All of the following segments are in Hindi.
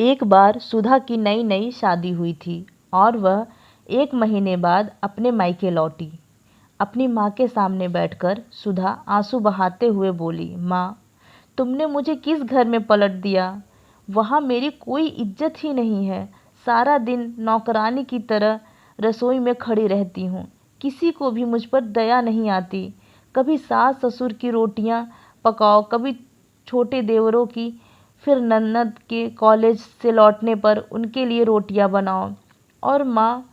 एक बार सुधा की नई नई शादी हुई थी और वह 1 महीने बाद अपने मायके लौटी। अपनी माँ के सामने बैठकर सुधा आंसू बहाते हुए बोली, माँ, तुमने मुझे किस घर में पलट दिया? वहाँ मेरी कोई इज्जत ही नहीं है। सारा दिन नौकरानी की तरह रसोई में खड़ी रहती हूँ। किसी को भी मुझ पर दया नहीं आती। कभी सास ससुर की रोटियाँ पकाओ, कभी छोटे देवरों की, फिर ननद के कॉलेज से लौटने पर उनके लिए रोटियां बनाओ। और माँ,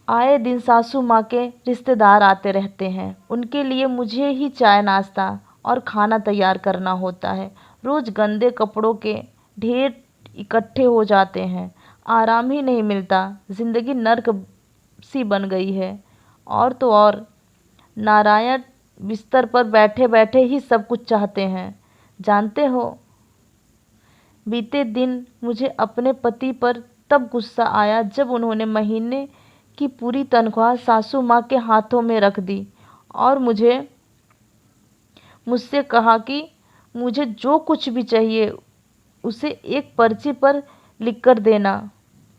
आए दिन सासू माँ के रिश्तेदार आते रहते हैं, उनके लिए मुझे ही चाय नाश्ता और खाना तैयार करना होता है। रोज़ गंदे कपड़ों के ढेर इकट्ठे हो जाते हैं, आराम ही नहीं मिलता। ज़िंदगी नर्क सी बन गई है। और तो और, नारायण बिस्तर पर बैठे बैठे ही सब कुछ चाहते हैं। जानते हो, बीते दिन मुझे अपने पति पर तब गुस्सा आया जब उन्होंने महीने की पूरी तनख्वाह सासू माँ के हाथों में रख दी और मुझसे कहा कि मुझे जो कुछ भी चाहिए उसे एक पर्ची पर लिखकर देना।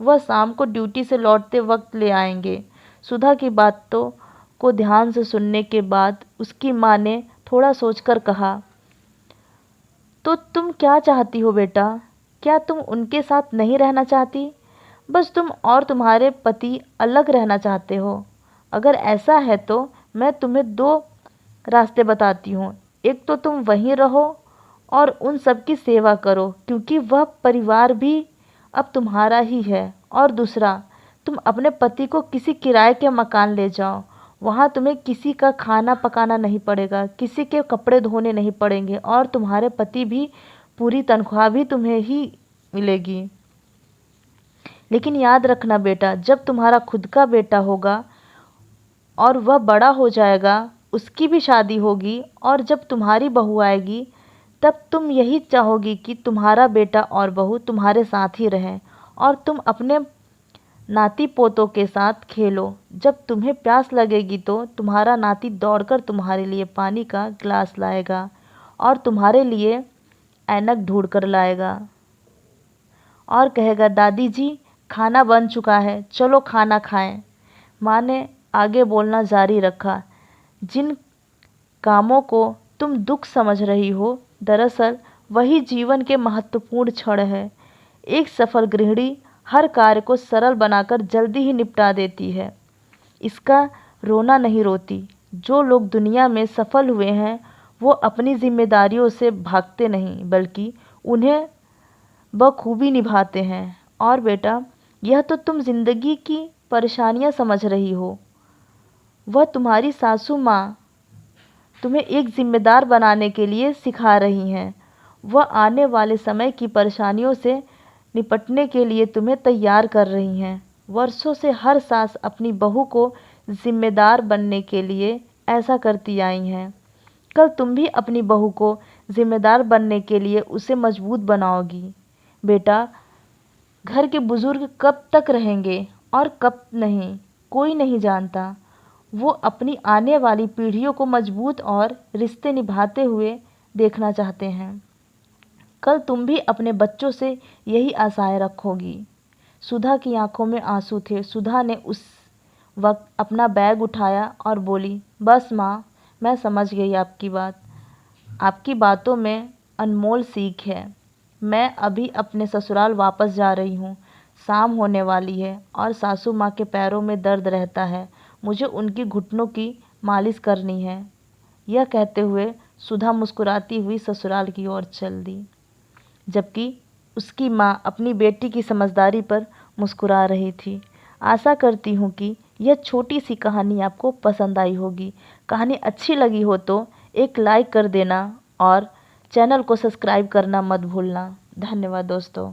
वह शाम को ड्यूटी से लौटते वक्त ले आएंगे। सुधा की बातों को ध्यान से सुनने के बाद उसकी माँ ने थोड़ा सोचकर कहा, तो तुम क्या चाहती हो बेटा? क्या तुम उनके साथ नहीं रहना चाहती? बस तुम और तुम्हारे पति अलग रहना चाहते हो? अगर ऐसा है तो मैं तुम्हें 2 रास्ते बताती हूँ। एक तो तुम वहीं रहो और उन सब की सेवा करो, क्योंकि वह परिवार भी अब तुम्हारा ही है। और दूसरा, तुम अपने पति को किसी किराए के मकान ले जाओ। वहाँ तुम्हें किसी का खाना पकाना नहीं पड़ेगा, किसी के कपड़े धोने नहीं पड़ेंगे और तुम्हारे पति भी पूरी तनख्वाह भी तुम्हें ही मिलेगी। लेकिन याद रखना बेटा, जब तुम्हारा खुद का बेटा होगा और वह बड़ा हो जाएगा, उसकी भी शादी होगी और जब तुम्हारी बहू आएगी तब तुम यही चाहोगी कि तुम्हारा बेटा और बहू तुम्हारे साथ ही रहें और तुम अपने नाती पोतों के साथ खेलो। जब तुम्हें प्यास लगेगी तो तुम्हारा नाती दौड़कर तुम्हारे लिए पानी का गिलास लाएगा और तुम्हारे लिए ऐनक ढूंढ कर लाएगा और कहेगा, दादी जी, खाना बन चुका है, चलो खाना खाएं। माँ ने आगे बोलना जारी रखा, जिन कामों को तुम दुख समझ रही हो, दरअसल वही जीवन के महत्वपूर्ण क्षण है। एक सफल गृहिणी हर कार्य को सरल बनाकर जल्दी ही निपटा देती है। इसका रोना नहीं रोती। जो लोग दुनिया में सफल हुए हैं वो अपनी जिम्मेदारियों से भागते नहीं, बल्कि उन्हें बखूबी निभाते हैं। और बेटा, यह तो तुम जिंदगी की परेशानियां समझ रही हो, वह तुम्हारी सासू माँ तुम्हें एक जिम्मेदार बनाने के लिए सिखा रही हैं। वह आने वाले समय की परेशानियों से निपटने के लिए तुम्हें तैयार कर रही हैं। वर्षों से हर सास अपनी बहू को जिम्मेदार बनने के लिए ऐसा करती आई हैं। कल तुम भी अपनी बहू को जिम्मेदार बनने के लिए उसे मजबूत बनाओगी। बेटा, घर के बुजुर्ग कब तक रहेंगे और कब नहीं, कोई नहीं जानता। वो अपनी आने वाली पीढ़ियों को मजबूत और रिश्ते निभाते हुए देखना चाहते हैं। कल तुम भी अपने बच्चों से यही आशाएं रखोगी। सुधा की आंखों में आंसू थे। सुधा ने उस वक्त अपना बैग उठाया और बोली, बस माँ, मैं समझ गई आपकी बात। आपकी बातों में अनमोल सीख है। मैं अभी अपने ससुराल वापस जा रही हूँ। शाम होने वाली है और सासू माँ के पैरों में दर्द रहता है। मुझे उनकी घुटनों की मालिश करनी है। यह कहते हुए सुधा मुस्कुराती हुई ससुराल की ओर चल दी, जबकि उसकी माँ अपनी बेटी की समझदारी पर मुस्कुरा रही थी। आशा करती हूँ कि यह छोटी सी कहानी आपको पसंद आई होगी। कहानी अच्छी लगी हो तो एक लाइक कर देना और चैनल को सब्सक्राइब करना मत भूलना। धन्यवाद दोस्तों।